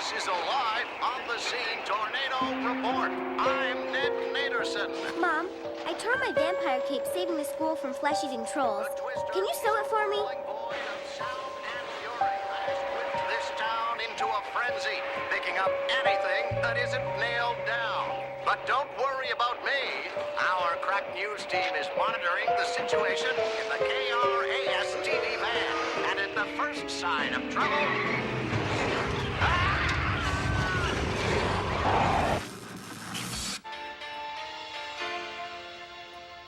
This is a live on-the-scene tornado report. I'm Ned Naderson. Mom, I tore my vampire cape saving the school from flesh-eating trolls. Can you sew it for me? This town into a frenzy, picking up anything that isn't nailed down. But don't worry about me. Our crack news team is monitoring the situation in the KRAS TV van. And at the first sign of trouble...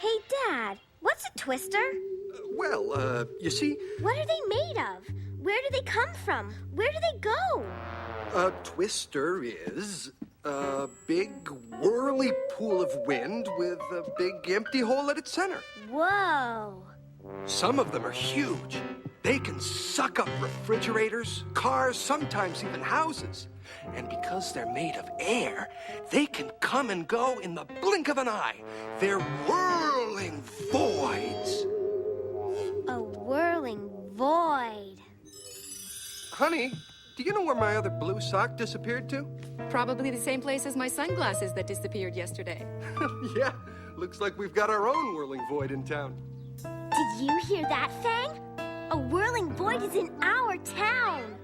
Hey, Dad, what's a twister? You see... What are they made of? Where do they come from? Where do they go? A twister is a big, whirly pool of wind with a big, empty hole at its center. Whoa. Some of them are huge. They can suck up refrigerators, cars, sometimes even houses. And because they're made of air, they can come and go in the blink of an eye. They're whirling voids. A whirling void. Honey, do you know where my other blue sock disappeared to? Probably the same place as my sunglasses that disappeared yesterday. Yeah, looks like we've got our own whirling void in town. Did you hear that, Fang? A whirling void is in our town.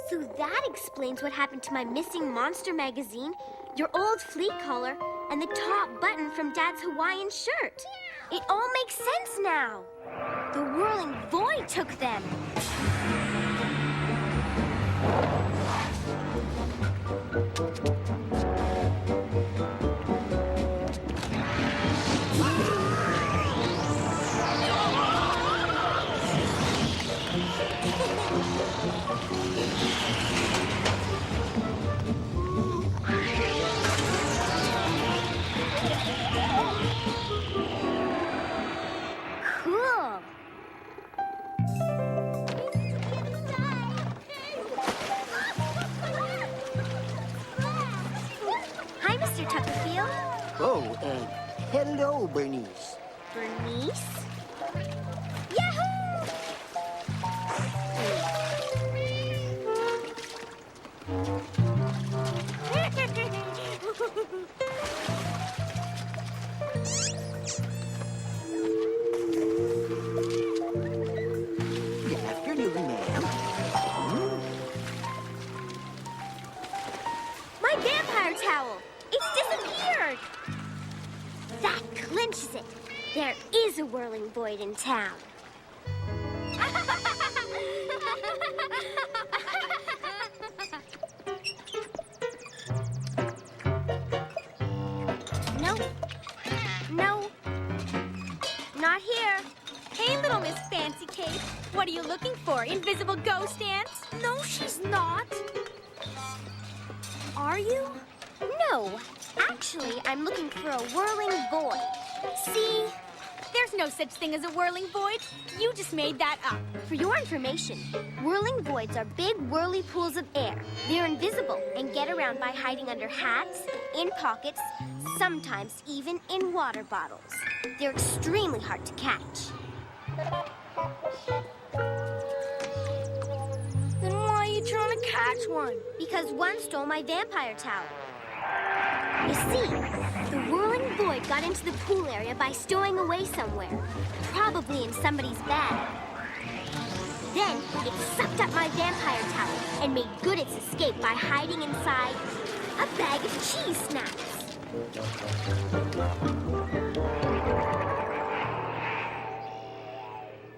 So that explains what happened to my missing monster magazine, your old fleet collar, and the top button from Dad's Hawaiian shirt. It all makes sense now. The whirling void took them. Hello, Bernice. Bernice? Yahoo! Good afternoon, ma'am. My vampire towel! It's disappeared! That clinches it. There is a whirling void in town. No. No. Not here. Hey, little Miss Fancy Cake. What are you looking for? Invisible ghost ants? No, she's not. Are you? No. Actually, I'm looking for a whirling void. See? There's no such thing as a whirling void. You just made that up. For your information, whirling voids are big, whirly pools of air. They're invisible and get around by hiding under hats, in pockets, sometimes even in water bottles. They're extremely hard to catch. Then why are you trying to catch one? Because one stole my vampire towel. You see, the whirling void got into the pool area by stowing away somewhere, probably in somebody's bag. Then it sucked up my vampire towel and made good its escape by hiding inside a bag of cheese snacks.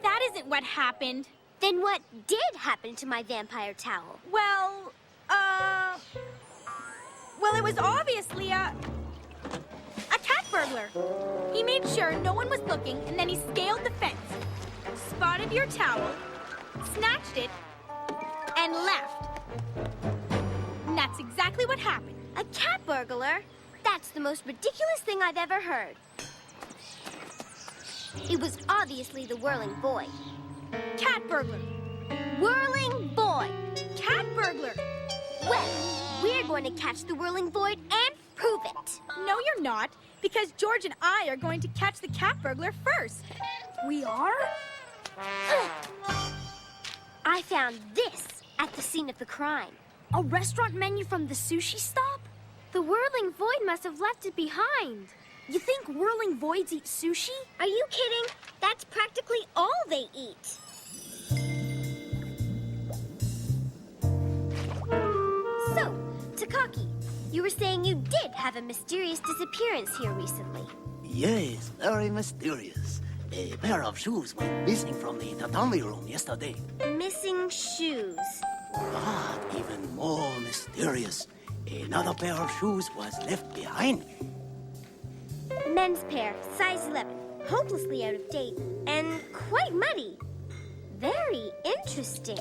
That isn't what happened. Then what did happen to my vampire towel? Well, it was obviously a cat burglar. He made sure no one was looking, and then he scaled the fence, spotted your towel, snatched it, and left. And that's exactly what happened. A cat burglar? That's the most ridiculous thing I've ever heard. It was obviously the whirling void. Cat burglar. Whirling void. Cat burglar. Well, we're going to catch the whirling void and prove it. No, you're not, because George and I are going to catch the cat burglar first. We are? I found this at the scene of the crime. A restaurant menu from the sushi stop? The Whirling Void must have left it behind. You think whirling voids eat sushi? Are you kidding? That's practically all they eat. So, Takaki, you were saying you did have a mysterious disappearance here recently. Yes, very mysterious. A pair of shoes went missing from the tatami room yesterday. Missing shoes. But even more mysterious, another pair of shoes was left behind. Men's pair, size 11, hopelessly out of date, and quite muddy. Very interesting.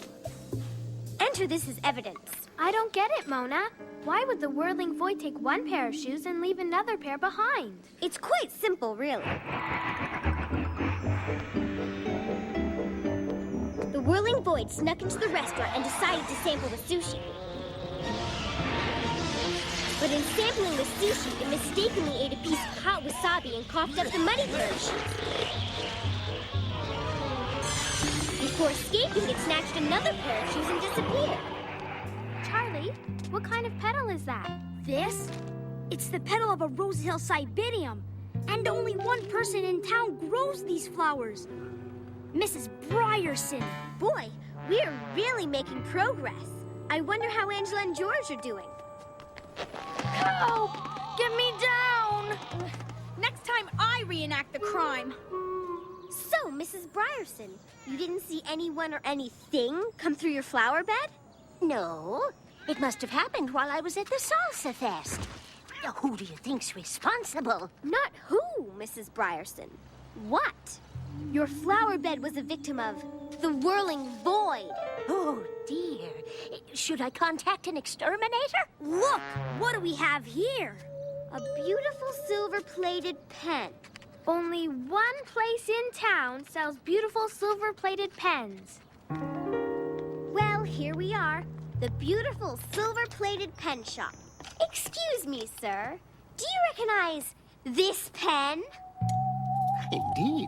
Enter this as evidence. I don't get it, Mona. Why would the Whirling Void take one pair of shoes and leave another pair behind? It's quite simple, really. The Whirling Void snuck into the restaurant and decided to sample the sushi. But in sampling the sushi, it mistakenly ate a piece of hot wasabi and coughed up the muddy pair of shoes. Before escaping, it snatched another pair of shoes and disappeared. Charlie, what kind of petal is that? This? It's the petal of a Rose Hill cybinium. And only one person in town grows these flowers. Mrs. Brierson. Boy, we're really making progress. I wonder how Angela and George are doing. Help! Get me down! Next time I reenact the crime. So, Mrs. Brierson, you didn't see anyone or anything come through your flower bed? No, it must have happened while I was at the salsa fest. Who do you think's responsible? Not who, Mrs. Brierson. What? Your flower bed was a victim of the Whirling Void. Oh, dear. Should I contact an exterminator? Look, what do we have here? A beautiful silver-plated pen. Only one place in town sells beautiful silver-plated pens. Well, here we are. The beautiful silver-plated pen shop. Excuse me, sir. Do you recognize this pen? Indeed.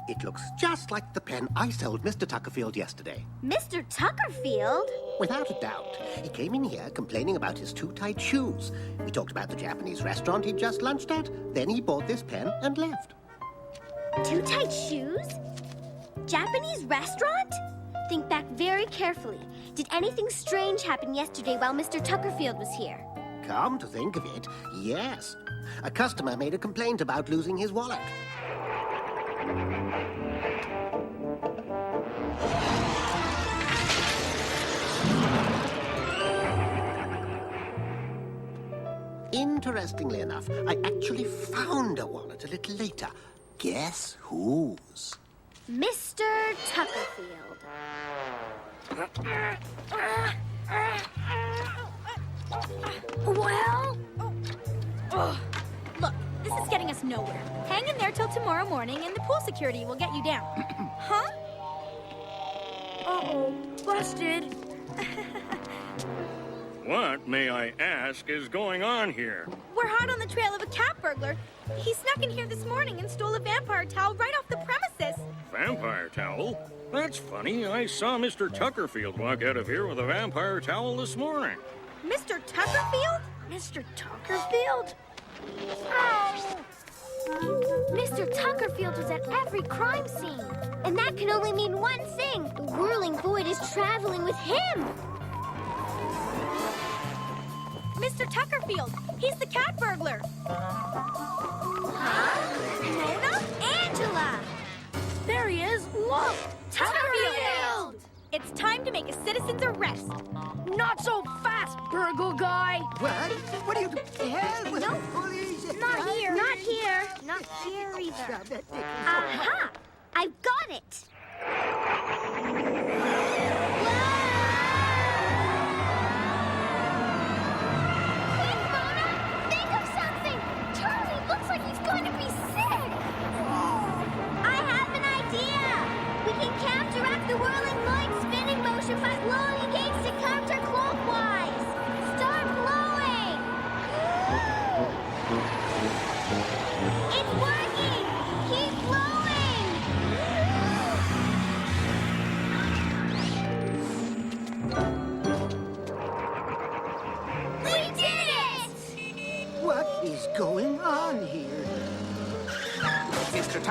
It looks just like the pen I sold Mr. Tuckerfield yesterday. Mr. Tuckerfield? Without a doubt. He came in here complaining about his too tight shoes. We talked about the Japanese restaurant he'd just lunched at. Then he bought this pen and left. Too tight shoes? Japanese restaurant? Think back very carefully. Did anything strange happen yesterday while Mr. Tuckerfield was here? Come to think of it, yes. A customer made a complaint about losing his wallet. Interestingly enough, I actually found a wallet a little later. Guess whose? Mr. Tuckerfield. Well? Look, this is getting us nowhere. Hang in there till tomorrow morning and the pool security will get you down. Huh? Uh-oh, busted. What, may I ask, is going on here? We're hot on the trail of a cat burglar. He snuck in here this morning and stole a vampire towel right off the premises. Vampire towel? That's funny. I saw Mr. Tuckerfield walk out of here with a vampire towel this morning. Mr. Tuckerfield? Mr. Tuckerfield? Oh! Mr. Tuckerfield was at every crime scene. And that can only mean one thing. The Whirling Void is traveling with him. Mr. Tuckerfield, he's the cat burglar. Huh? Mona? Angela! There he is. Look! Tuckerfield! It's time to make a citizen's arrest. Not so fast, burgle guy. What? What are you doing? Help! No. Police! Not here. Not here. Not here either. Aha! I've got it. Quick, Mona! Think of something! Charlie looks like he's going to be sick! I have an idea! We can counteract the Whirling Void spinning motion by blowing against it counterclockwise! Start blowing! It's working! Keep blowing!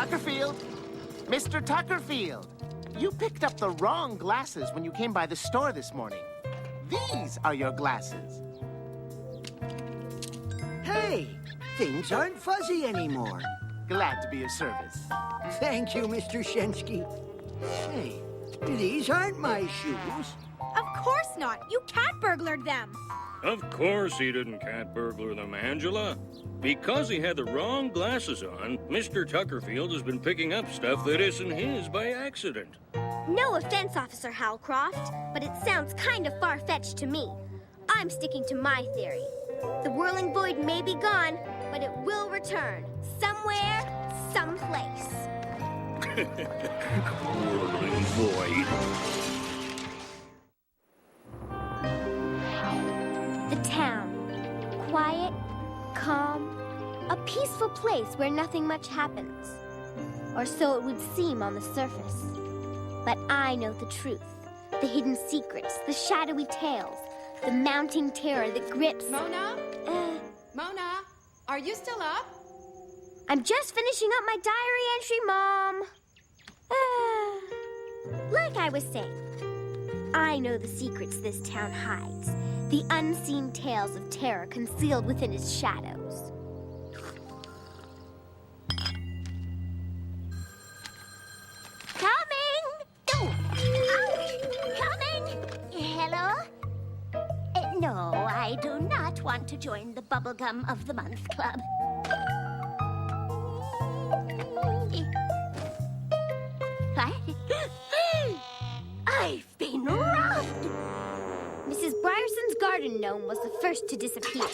Tuckerfield! Mr. Tuckerfield! You picked up the wrong glasses when you came by the store this morning. These are your glasses. Hey, things aren't fuzzy anymore. Glad to be of service. Thank you, Mr. Shensky. Hey, these aren't my shoes. Of course not. You cat burglared them. Of course he didn't cat burglar them, Angela. Because he had the wrong glasses on, Mr. Tuckerfield has been picking up stuff that isn't his by accident. No offense, Officer Howcroft, but it sounds kind of far-fetched to me. I'm sticking to my theory. The Whirling Void may be gone, but it will return. Somewhere, someplace. Whirling Void. The town. Quiet, calm, a peaceful place where nothing much happens. Or so it would seem on the surface. But I know the truth. The hidden secrets, the shadowy tales, the mounting terror that grips... Mona? Mona, are you still up? I'm just finishing up my diary entry, Mom. Like I was saying, I know the secrets this town hides. The unseen tales of terror concealed within its shadows. Coming! Oh, coming! Hello? No, I do not want to join the Bubblegum of the Month Club. I've been robbed! Mrs. Bryerson's garden gnome was the first to disappear.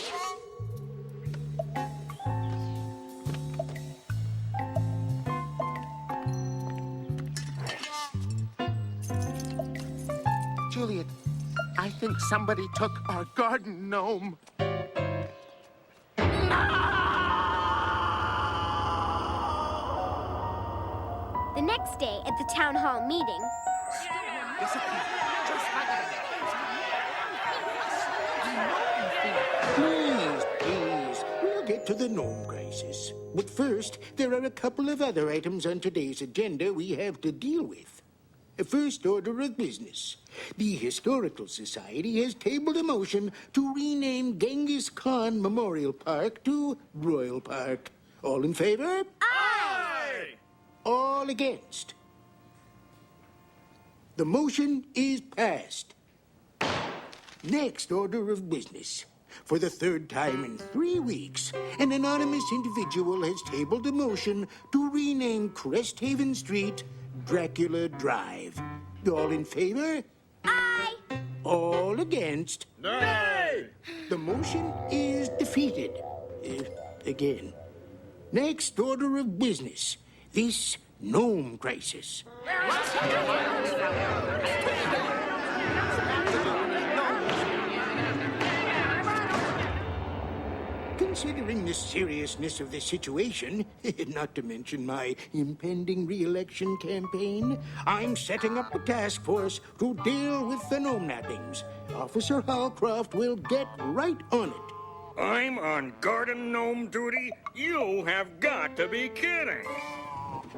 Juliet, I think somebody took our garden gnome. The next day, at the town hall meeting... Please, we'll get to the gnome crisis. But first, there are a couple of other items on today's agenda we have to deal with. First order of business. The Historical Society has tabled a motion to rename Genghis Khan Memorial Park to Royal Park. All in favor? Aye! All against? The motion is passed. Next order of business. For the third time in 3 weeks, an anonymous individual has tabled a motion to rename Cresthaven Street Dracula Drive. All in favor? Aye! All against? Nay! The motion is defeated. Again. Next order of business. This gnome crisis. Considering the seriousness of the situation, not to mention my impending re-election campaign, I'm setting up a task force to deal with the gnome nappings. Officer Hallcroft will get right on it. I'm on garden gnome duty? You have got to be kidding!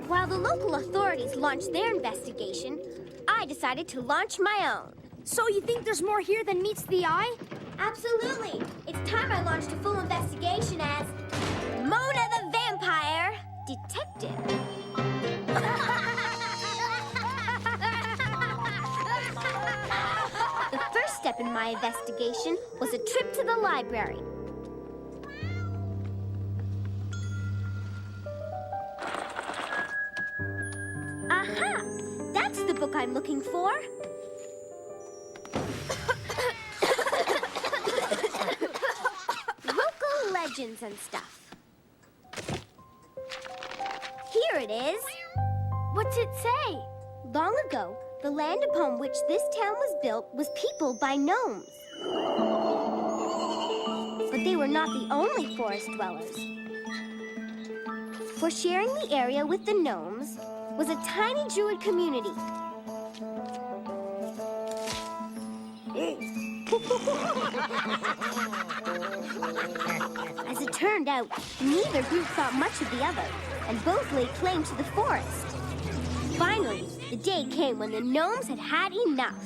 While the local authorities launched their investigation, I decided to launch my own. So you think there's more here than meets the eye? Absolutely. It's time I launched a full investigation as Mona the Vampire Detective. The first step in my investigation was a trip to the library. Aha! That's the book I'm looking for. Local legends and stuff. Here it is. What's it say? Long ago, the land upon which this town was built was peopled by gnomes. But they were not the only forest dwellers. For sharing the area with the gnomes was a tiny druid community. As it turned out, neither group thought much of the other. and both laid claim to the forest. Finally, the day came when the gnomes had had enough.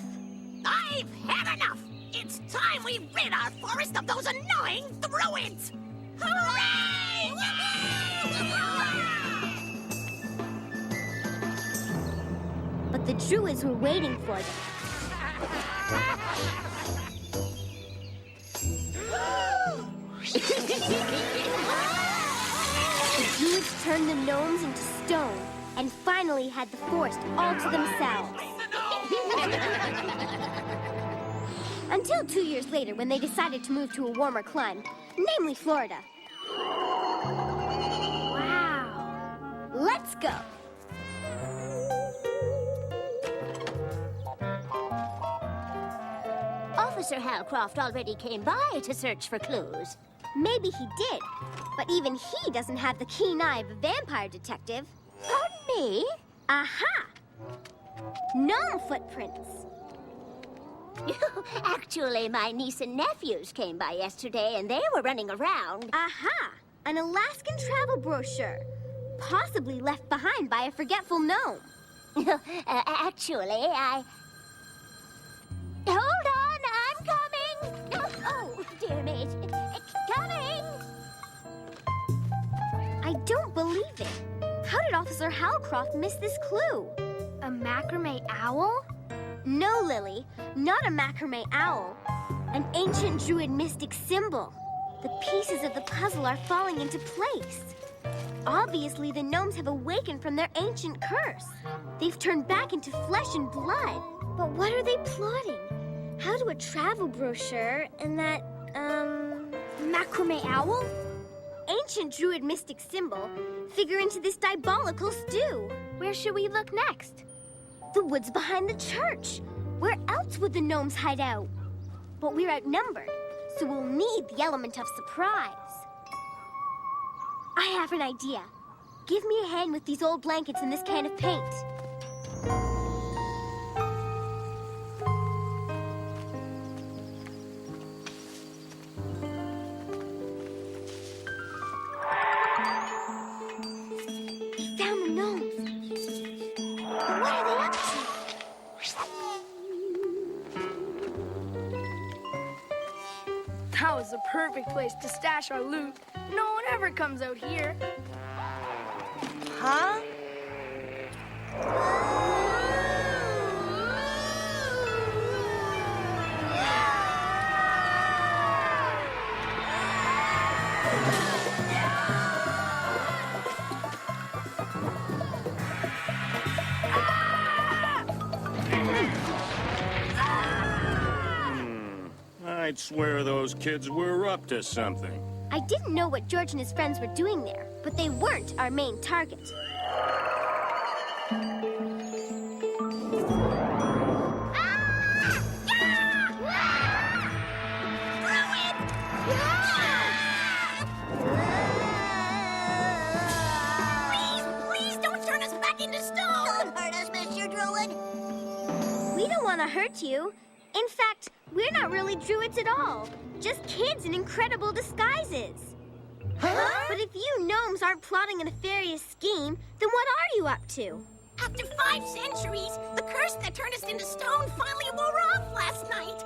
I've had enough! It's time we rid our forest of those annoying druids! Hooray! But the druids were waiting for them. The druids turned the gnomes into stone and finally had the forest all to themselves. Until 2 years later, when they decided to move to a warmer climate, namely Florida. Wow! Let's go! Officer Halcroft already came by to search for clues. Maybe he did, but even he doesn't have the keen eye of a vampire detective. Pardon me? Aha! Gnome footprints. Actually, my niece and nephews came by yesterday, and they were running around. Aha! An Alaskan travel brochure. Possibly left behind by a forgetful gnome. Actually, I... Hold on, I'm coming! Oh, dear me. Coming! I don't believe it. How did Officer Halcroft miss this clue? A macrame owl? No, Lily, not a macrame owl. An ancient druid mystic symbol. The pieces of the puzzle are falling into place. Obviously, the gnomes have awakened from their ancient curse. They've turned back into flesh and blood. But what are they plotting? How do a travel brochure and that, macrame owl? Ancient druid mystic symbol figure into this diabolical stew. Where should we look next? The woods behind the church. Where else would the gnomes hide out? But we're outnumbered, so we'll need the element of surprise. I have an idea. Give me a hand with these old blankets and this can of paint. He found the gnomes. But what are they up to? That was the perfect place to stash our loot. No one ever comes out here. Huh? I'd swear those kids were up to something. I didn't know what George and his friends were doing there, but they weren't our main target. Please don't turn us back into stone! Don't hurt us, Mr. Druid! We don't want to hurt you. In fact, we're not really druids at all. Just kids in incredible disguises. Huh? But if you gnomes aren't plotting a nefarious scheme, then what are you up to? After 5 centuries, the curse that turned us into stone finally wore off last night.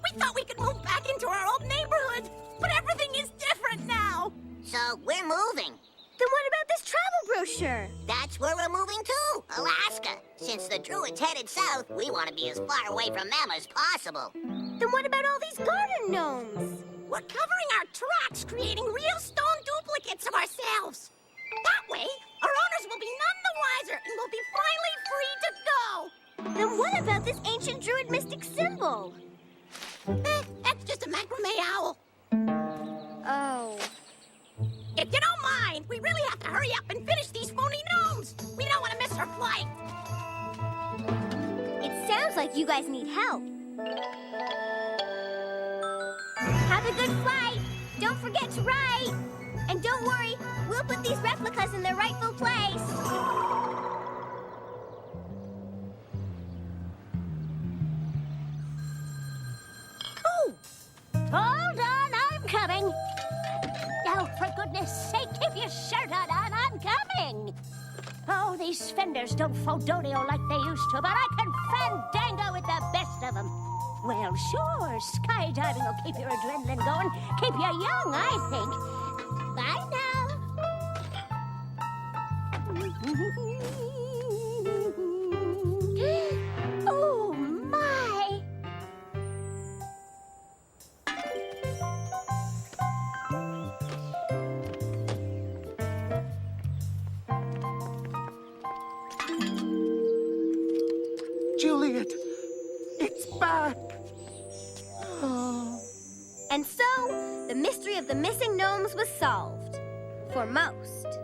We thought we could move back into our old neighborhood, but everything is different now. So we're moving. Then what about this travel brochure? That's where we're moving to, Alaska. Since the Druids headed south, we want to be as far away from them as possible. Then what about all these garden gnomes? We're covering our tracks, creating real stone duplicates of ourselves. That way, our owners will be none the wiser and will be finally free to go. Then what about this ancient druid mystic symbol? That's just a macrame owl. Oh. If you don't mind, we really have to hurry up and finish these phony gnomes. We don't want to miss our flight. It sounds like you guys need help. Have a good flight. Don't forget to write. And don't worry, we'll put these replicas in their rightful place. Oh! Hold on, I'm coming. Oh, for goodness sake, keep your shirt on, I'm coming. thing. Oh, these fenders don't fodonio like they used to, but I can fandango with the best of them. Well, sure, skydiving will keep your adrenaline going, keep you young, I think. Bye now. Oh, my. Juliet, it's back. And so, the mystery of the missing gnomes was solved. For most.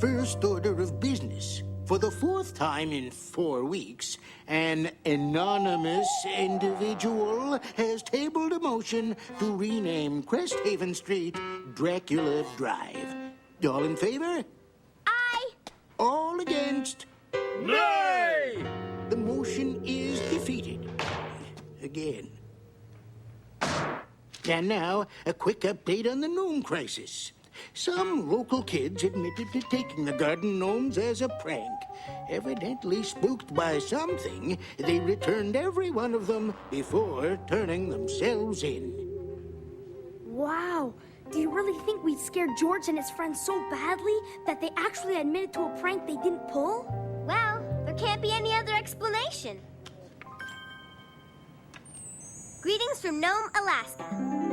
First order of business. For the fourth time in 4 weeks, an anonymous individual has tabled a motion to rename Cresthaven Street Dracula Drive. All in favor? Aye. All against? Nay! The motion is defeated. Again. And now, a quick update on the gnome crisis. Some local kids admitted to taking the garden gnomes as a prank. Evidently spooked by something, they returned every one of them before turning themselves in. Wow. Do you really think we scared George and his friends so badly that they actually admitted to a prank they didn't pull? Well, there can't be any other explanation. Greetings from Nome, Alaska.